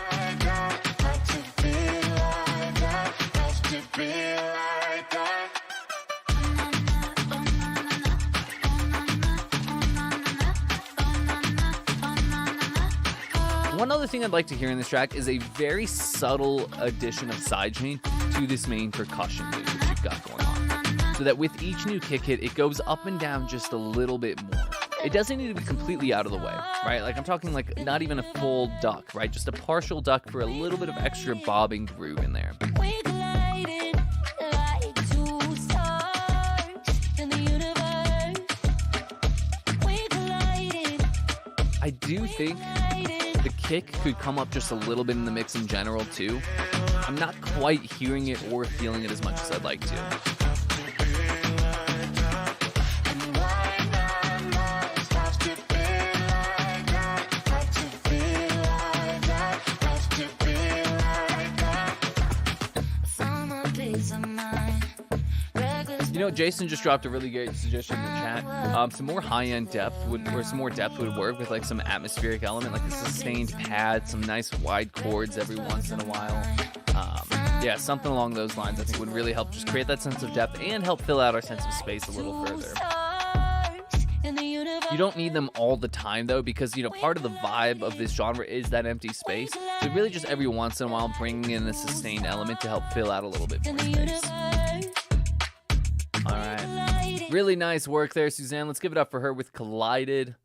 one other thing I'd like to hear in this track is a very subtle addition of sidechain to this main percussion loop that you've got going on. So that with each new kick hit, it goes up and down just a little bit more. It doesn't need to be completely out of the way, right? Like I'm talking like not even a full duck, right? Just a partial duck for a little bit of extra bobbing groove in there. We collided like two stars in the universe. We collided. I do think the kick could come up just a little bit in the mix in general too. I'm not quite hearing it or feeling it as much as I'd like to. You know, Jason just dropped a really great suggestion in the chat. Some more high-end depth some more depth would work with like some atmospheric element, like a sustained pad, some nice wide chords every once in a while. Yeah, something along those lines I think would really help just create that sense of depth and help fill out our sense of space a little further. You don't need them all the time though, because you know part of the vibe of this genre is that empty space. So really just every once in a while bringing in a sustained element to help fill out a little bit more space. Alright, really nice work there, Suzanne. Let's give it up for her with Collided.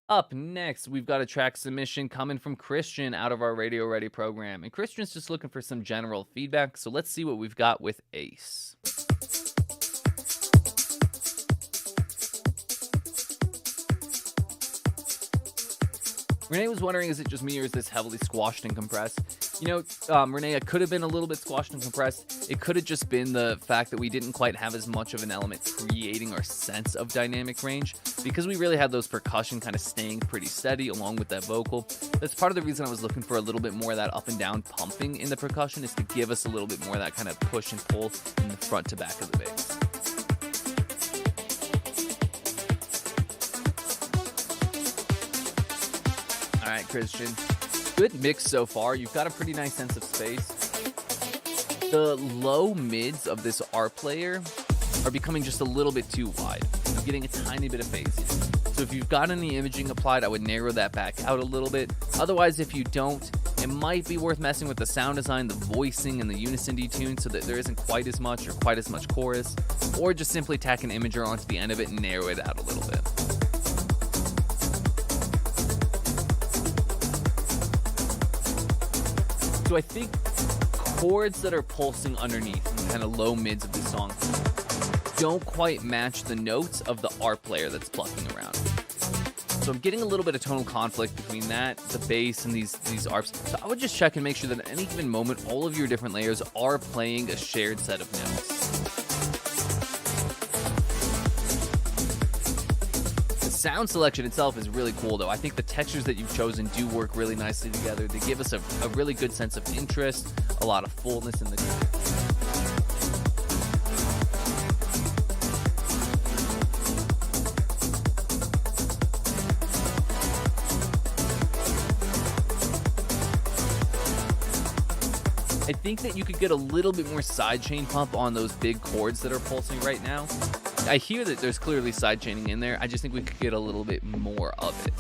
Up next, we've got a track submission coming from Christian out of our Radio Ready program. And Christian's just looking for some general feedback, so let's see what we've got with Ace. Renee was wondering, is it just me or is this heavily squashed and compressed? You know, Renee, it could have been a little bit squashed and compressed. It could have just been the fact that we didn't quite have as much of an element creating our sense of dynamic range, because we really had those percussion kind of staying pretty steady along with that vocal. That's part of the reason I was looking for a little bit more of that up and down pumping in the percussion, is to give us a little bit more of that kind of push and pull in the front to back of the bass. All right, Christian. Good mix so far. You've got a pretty nice sense of space. The low mids of this R player are becoming just a little bit too wide. I'm getting a tiny bit of phase. So if you've got any imaging applied, I would narrow that back out a little bit. Otherwise, if you don't, it might be worth messing with the sound design, the voicing, and the unison detune so that there isn't quite as much chorus, or just simply tack an imager onto the end of it and narrow it out a little bit. So I think chords that are pulsing underneath in kind of low mids of the song don't quite match the notes of the R player that's plucking around. So I'm getting a little bit of tonal conflict between that, the bass, and these ARPs. So I would just check and make sure that at any given moment, all of your different layers are playing a shared set of notes. Sound selection itself is really cool though. I think the textures that you've chosen do work really nicely together. They give us a really good sense of interest, a lot of fullness in the track. I think that you could get a little bit more sidechain pump on those big chords that are pulsing right now. I hear that there's clearly sidechaining in there. I just think we could get a little bit more of it.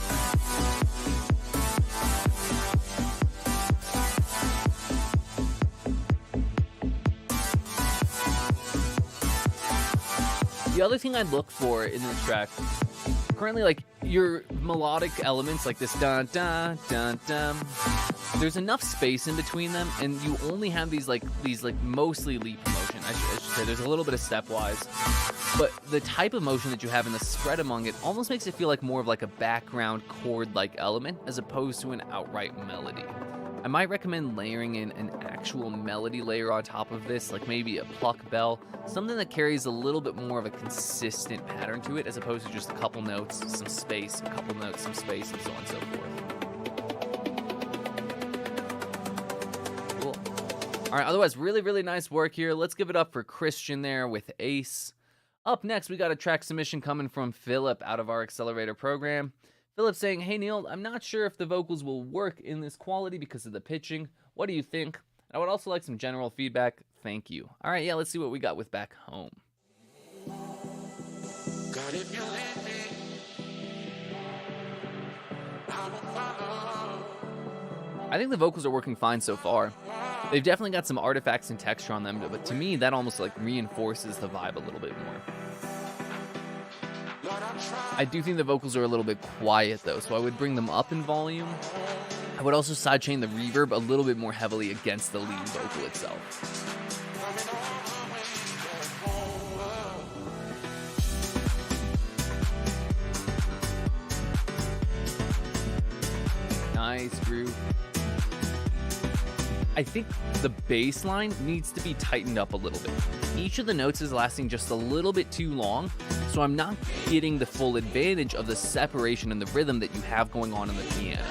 The other thing I'd look for in this track, currently, like your melodic elements like this dun dun dun dun, there's enough space in between them, and you only have these mostly leap motion. I should say there's a little bit of stepwise, but the type of motion that you have in the spread among it almost makes it feel like more of like a background chord-like element as opposed to an outright melody. I might recommend layering in an actual melody layer on top of this, like maybe a pluck bell, something that carries a little bit more of a consistent pattern to it as opposed to just a couple notes, some space, a couple notes, some space, and so on and so forth. Cool. All right, otherwise, really, really nice work here. Let's give it up for Christian there with Ace. Up next, we got a track submission coming from Philip out of our Accelerator program. Philip saying, hey Neil, I'm not sure if the vocals will work in this quality because of the pitching. What do you think? I would also like some general feedback. Thank you. All right, yeah, let's see what we got with Back Home. God, if you let me, I will follow. I think the vocals are working fine so far. They've definitely got some artifacts and texture on them, but to me, that almost like reinforces the vibe a little bit more. I do think the vocals are a little bit quiet though, so I would bring them up in volume. I would also sidechain the reverb a little bit more heavily against the lead vocal itself. Nice groove. I think the bass line needs to be tightened up a little bit. Each of the notes is lasting just a little bit too long, so I'm not getting the full advantage of the separation and the rhythm that you have going on in the piano.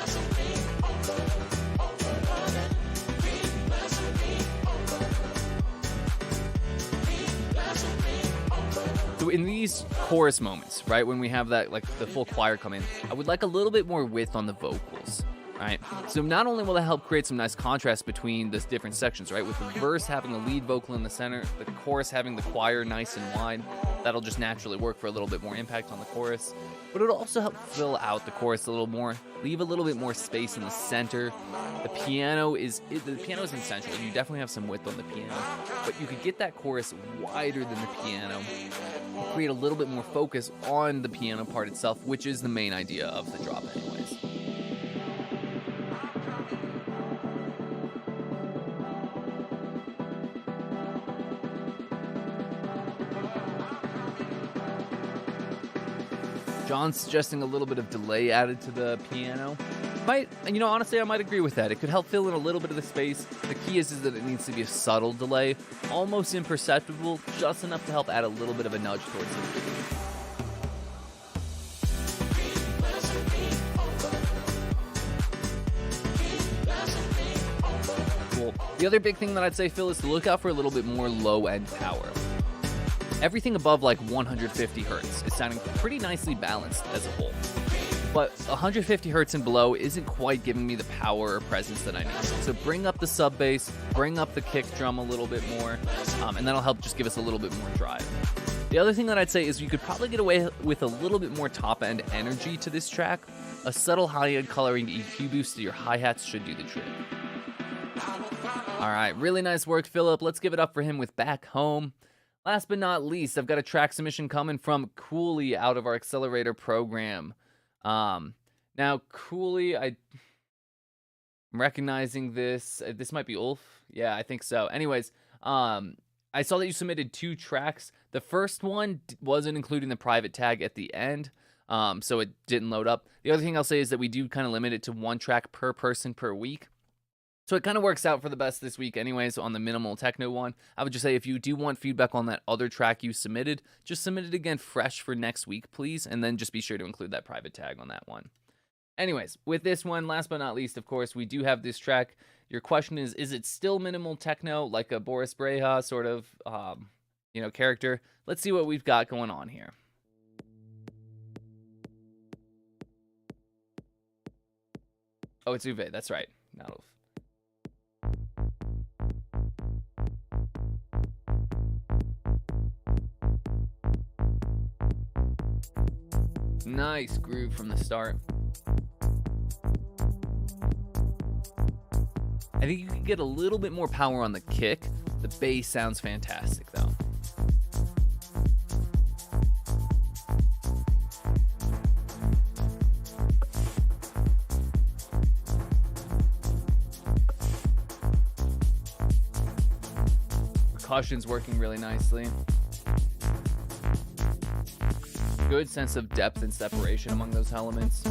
So in these chorus moments, right, when we have that, like the full choir come in, I would like a little bit more width on the vocals. Right, so not only will it help create some nice contrast between the different sections, right, with the verse having the lead vocal in the center, the chorus having the choir nice and wide, that'll just naturally work for a little bit more impact on the chorus, but it'll also help fill out the chorus a little more, leave a little bit more space in the center. The piano is essential. You definitely have some width on the piano, but you could get that chorus wider than the piano, create a little bit more focus on the piano part itself, which is the main idea of the drop anyways. John's suggesting a little bit of delay added to the piano. Honestly, I might agree with that. It could help fill in a little bit of the space. The key is that it needs to be a subtle delay, almost imperceptible, just enough to help add a little bit of a nudge towards the beginning. Cool. The other big thing that I'd say, Phil, is to look out for a little bit more low-end power. Everything above like 150 hertz is sounding pretty nicely balanced as a whole. But 150 hertz and below isn't quite giving me the power or presence that I need. So bring up the sub bass, bring up the kick drum a little bit more, and that'll help just give us a little bit more drive. The other thing that I'd say is you could probably get away with a little bit more top end energy to this track. A subtle high end coloring EQ boost to your hi-hats should do the trick. All right, really nice work, Philip. Let's give it up for him with Back Home. Last but not least, I've got a track submission coming from Cooley out of our Accelerator program. Now, Cooley, I'm recognizing this. This might be Ulf. Yeah, I think so. Anyways, I saw that you submitted 2 tracks. The first one wasn't including the private tag at the end, so it didn't load up. The other thing I'll say is that we do kind of limit it to 1 track per person per week. So it kind of works out for the best this week anyways on the minimal techno one. I would just say if you do want feedback on that other track you submitted, just submit it again fresh for next week, please. And then just be sure to include that private tag on that one. Anyways, with this one, last but not least, of course, we do have this track. Your question is it still minimal techno like a Boris Breja sort of, character? Let's see what we've got going on here. Oh, it's Uwe. That's right. Not Ulf. Nice groove from the start. I think you can get a little bit more power on the kick. The bass sounds fantastic though. Percussion's working really nicely. Good sense of depth and separation among those elements.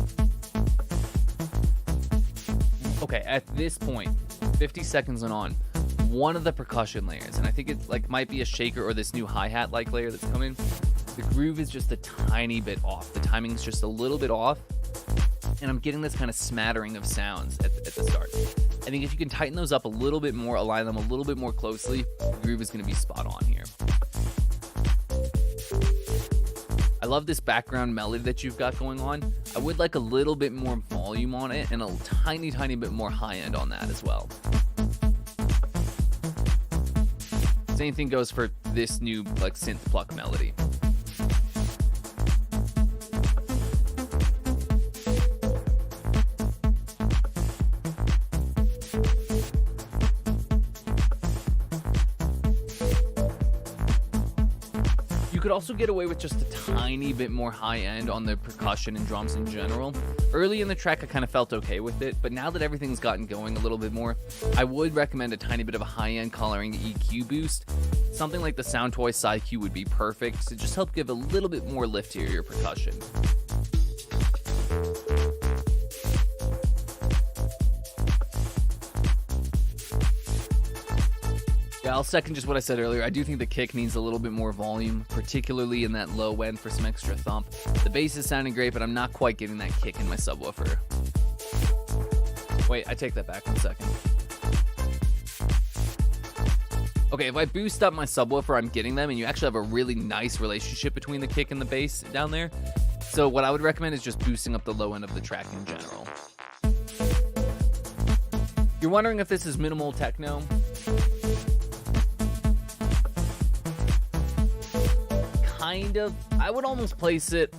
Okay, at this point, 50 seconds on, one of the percussion layers, and I think it might be a shaker or this new hi-hat like layer that's coming, the groove is just a tiny bit off. The timing is just a little bit off, and I'm getting this kind of smattering of sounds at the start. I think if you can tighten those up a little bit more, align them a little bit more closely, the groove is going to be spot on here. I love this background melody that you've got going on. I would like a little bit more volume on it and a tiny bit more high end on that as well. Same thing goes for this new synth pluck melody. You could also get away with just a tiny bit more high end on the percussion and drums in general. Early in the track, I kind of felt okay with it, but now that everything's gotten going a little bit more, I would recommend a tiny bit of a high end coloring EQ boost. Something like the Soundtoy SideQ would be perfect to just help give a little bit more lift to your percussion. Yeah, I'll second just what I said earlier. I do think the kick needs a little bit more volume, particularly in that low end for some extra thump. The bass is sounding great, but I'm not quite getting that kick in my subwoofer. Wait, I take that back 1 second. Okay, if I boost up my subwoofer, I'm getting them, and you actually have a really nice relationship between the kick and the bass down there. So what I would recommend is just boosting up the low end of the track in general. You're wondering if this is minimal techno? Kind of. I would almost place it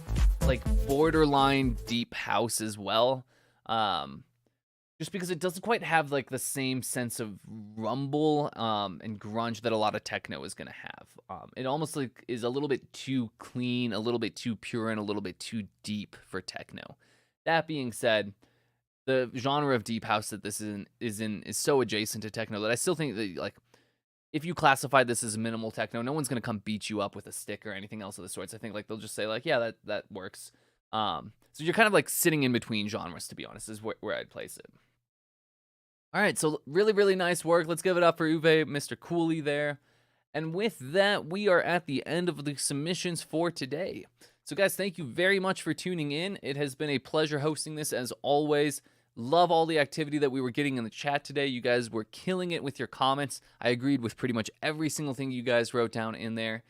like borderline deep house as well. Just because it doesn't quite have like the same sense of rumble and grunge that a lot of techno is going to have. It almost like is a little bit too clean, a little bit too pure, and a little bit too deep for techno. That being said, the genre of deep house that this is so adjacent to techno that I still think that, like, if you classify this as minimal techno, no one's going to come beat you up with a stick or anything else of the sorts. I think like they'll just say like, yeah, that works. So you're kind of like sitting in between genres, to be honest, is where I'd place it. All right, so really, really nice work. Let's give it up for Uwe, Mr. Cooley there. And with that, we are at the end of the submissions for today. So guys, thank you very much for tuning in. It has been a pleasure hosting this as always. Love all the activity that we were getting in the chat today. You guys were killing it with your comments. I agreed with pretty much every single thing you guys wrote down in there.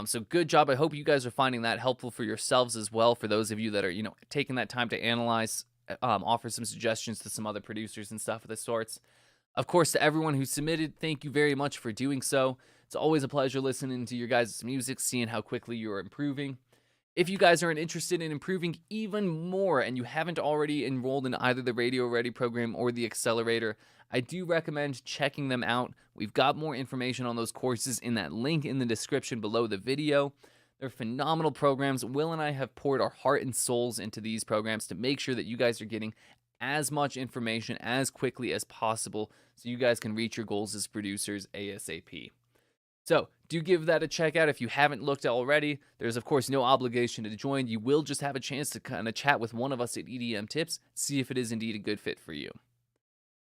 So good job. I hope you guys are finding that helpful for yourselves as well. For those of you that are, taking that time to analyze, offer some suggestions to some other producers and stuff of the sorts. Of course, to everyone who submitted, thank you very much for doing so. It's always a pleasure listening to your guys' music, seeing how quickly you are improving. If you guys are interested in improving even more and you haven't already enrolled in either the Radio Ready program or the Accelerator, I do recommend checking them out. We've got more information on those courses in that link in the description below the video. They're phenomenal programs. Will and I have poured our heart and souls into these programs to make sure that you guys are getting as much information as quickly as possible so you guys can reach your goals as producers ASAP. So do give that a check out if you haven't looked already. There's, of course, no obligation to join. You will just have a chance to kind of chat with one of us at EDM Tips, see if it is indeed a good fit for you.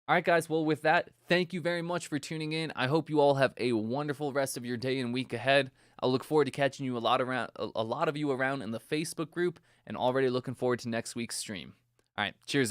All right, guys. Well, with that, thank you very much for tuning in. I hope you all have a wonderful rest of your day and week ahead. I'll look forward to catching you a lot of you around in the Facebook group, and already looking forward to next week's stream. All right. Cheers.